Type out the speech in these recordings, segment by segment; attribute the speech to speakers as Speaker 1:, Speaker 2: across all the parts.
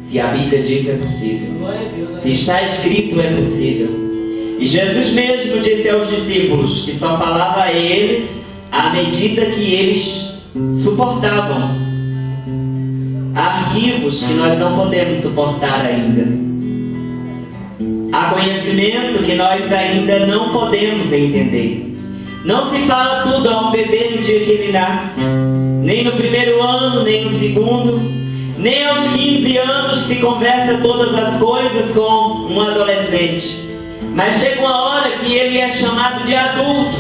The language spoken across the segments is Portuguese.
Speaker 1: Se a Bíblia diz, é possível. Se está escrito, é possível. E Jesus mesmo disse aos discípulos que só falava a eles à medida que eles suportavam. Há arquivos que nós não podemos suportar ainda. Há conhecimento que nós ainda não podemos entender. Não se fala tudo a um bebê no dia que ele nasce. Nem no primeiro ano, nem no segundo. Nem aos 15 anos se conversa todas as coisas com um adolescente. Mas chega uma hora que ele é chamado de adulto.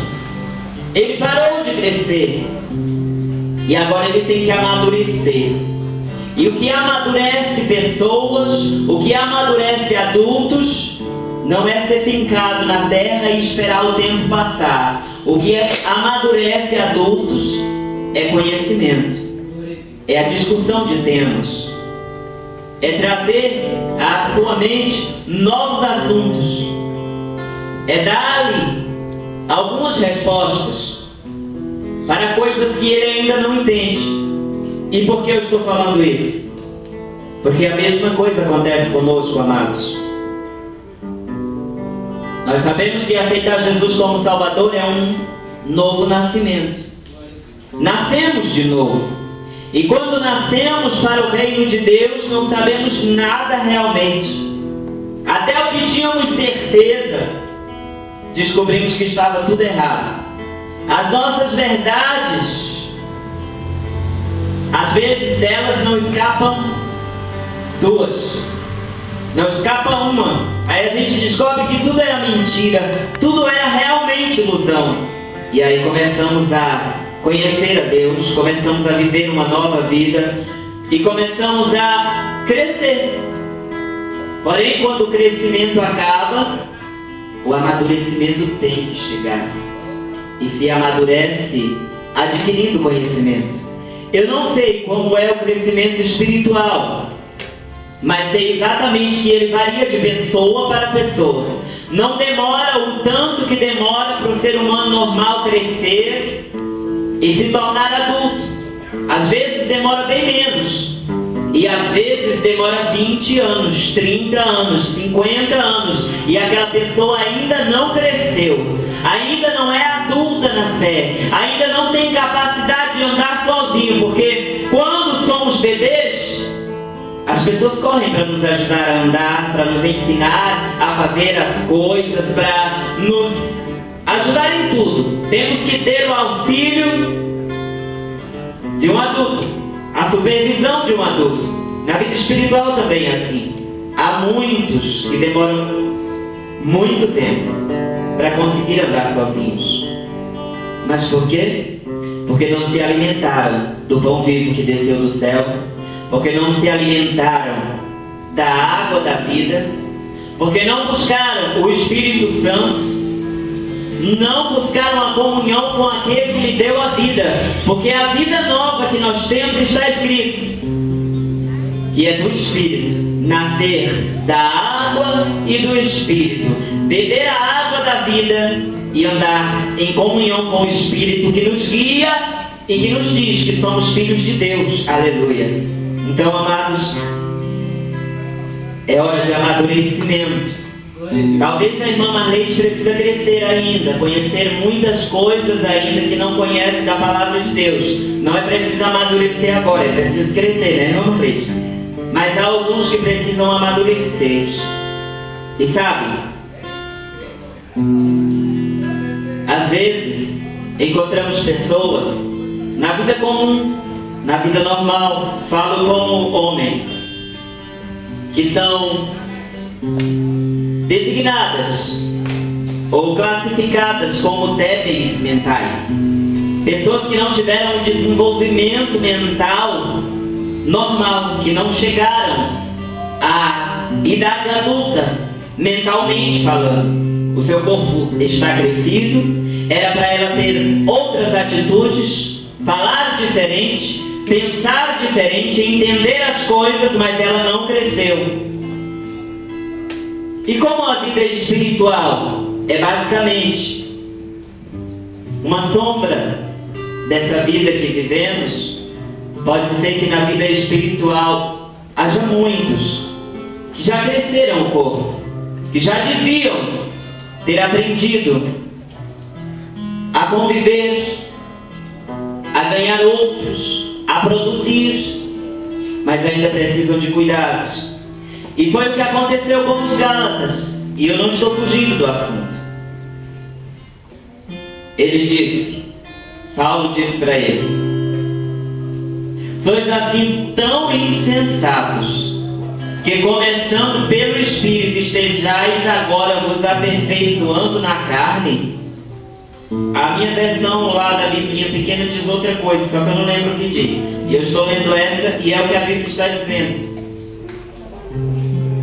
Speaker 1: Ele parou de crescer. E agora ele tem que amadurecer. E o que amadurece pessoas, o que amadurece adultos, não é ser fincado na terra e esperar o tempo passar. O que amadurece adultos é conhecimento. É a discussão de temas. É trazer à sua mente novos assuntos. É dar-lhe algumas respostas para coisas que ele ainda não entende. E por que eu estou falando isso? Porque a mesma coisa acontece conosco, amados. Nós sabemos que aceitar Jesus como Salvador é um novo nascimento. Nascemos de novo. E quando nascemos para o reino de Deus, não sabemos nada realmente. Até o que tínhamos certeza, descobrimos que estava tudo errado. As nossas verdades, às vezes delas não escapam duas, não escapa uma. Aí a gente descobre que tudo era mentira, tudo era realmente ilusão. E aí começamos a conhecer a Deus, começamos a viver uma nova vida e começamos a crescer. Porém, quando o crescimento acaba, o amadurecimento tem que chegar. E se amadurece adquirindo conhecimento. Eu não sei como é o crescimento espiritual, mas sei exatamente que ele varia de pessoa para pessoa. Não demora o tanto que demora para o ser humano normal crescer e se tornar adulto. Às vezes demora bem menos. E às vezes demora 20 anos, 30 anos, 50 anos. E aquela pessoa ainda não cresceu, ainda não é adulta na fé, ainda não tem capacidade de andar sozinho. Porque quando somos bebês, as pessoas correm para nos ajudar a andar, para nos ensinar a fazer as coisas, para nos ajudar em tudo. Temos que ter o auxílio de um adulto, a supervisão de um adulto. Na vida espiritual também é assim. Há muitos que demoram muito tempo para conseguir andar sozinhos. Mas por quê? Porque não se alimentaram do pão vivo que desceu do céu, porque não se alimentaram da água da vida, porque não buscaram o Espírito Santo, não buscaram a comunhão com aquele que lhe deu a vida. Porque a vida nova que nós temos está escrito que é do Espírito, nascer da água e do Espírito, beber a água da vida e andar em comunhão com o Espírito que nos guia e que nos diz que somos filhos de Deus. Aleluia. Então, amados, é hora de amadurecimento. Talvez a irmã Marlete precisa crescer ainda, conhecer muitas coisas ainda que não conhece da palavra de Deus. Não é preciso amadurecer agora, é preciso crescer, né, irmã Marlete? Mas há alguns que precisam amadurecer. E sabe, às vezes encontramos pessoas na vida comum, na vida normal, falo como homem, que são designadas ou classificadas como débeis mentais. Pessoas que não tiveram um desenvolvimento mental normal, que não chegaram à idade adulta, mentalmente falando. O seu corpo está crescido, era para ela ter outras atitudes, falar diferente, pensar diferente, entender as coisas, mas ela não cresceu. E como a vida espiritual é basicamente uma sombra dessa vida que vivemos, pode ser que na vida espiritual haja muitos que já cresceram o corpo, que já deviam ter aprendido a conviver, a ganhar outros, a produzir, mas ainda precisam de cuidados. E foi o que aconteceu com os Gálatas, e eu não estou fugindo do assunto. Ele disse, Paulo disse para ele: sois assim tão insensatos, que começando pelo Espírito estejais agora vos aperfeiçoando na carne? A minha versão lá da Bíblia pequena diz outra coisa, só que eu não lembro o que diz. E eu estou lendo essa e é o que a Bíblia está dizendo.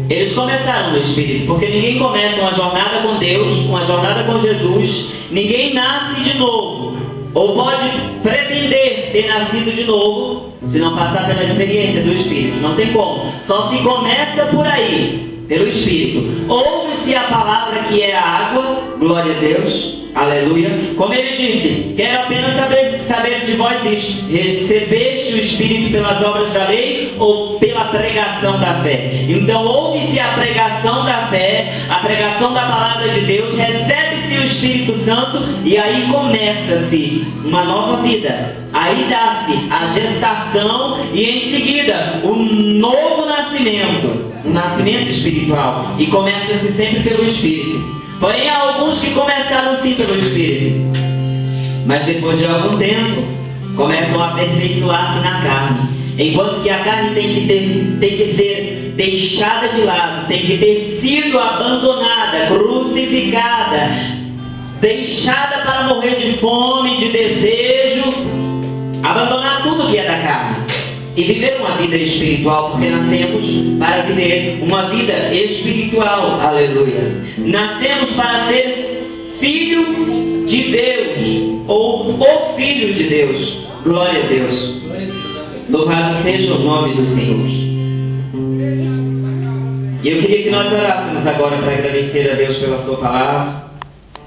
Speaker 1: Eles começaram no Espírito, porque ninguém começa uma jornada com Deus, uma jornada com Jesus, ninguém nasce de novo, ou pode pretender ter nascido de novo, se não passar pela experiência do Espírito. Não tem como, só se começa por aí, pelo Espírito. Ouve-se a palavra que é a água, glória a Deus, aleluia. Como ele disse, quero apenas saber de vós isto: recebeste o Espírito pelas obras da lei ou pela pregação da fé? Então ouve-se a pregação da fé, a pregação da palavra de Deus, recebe-se o Espírito Santo e aí começa-se uma nova vida. Aí dá-se a gestação e em seguida o novo nascimento, o nascimento espiritual, e começa-se sempre pelo Espírito. Porém há alguns que começaram sim pelo Espírito, mas depois de algum tempo começam a aperfeiçoar-se na carne. Enquanto que a carne tem que ser deixada de lado, tem que ter sido abandonada, crucificada, deixada para morrer de fome, de desejo, abandonar tudo que é da carne e viver uma vida espiritual, porque nascemos para viver uma vida espiritual, aleluia. Nascemos para ser filho de Deus, ou o Filho de Deus, glória a Deus. Louvado seja o nome do Senhor. E eu queria que nós orássemos agora para agradecer a Deus pela sua palavra.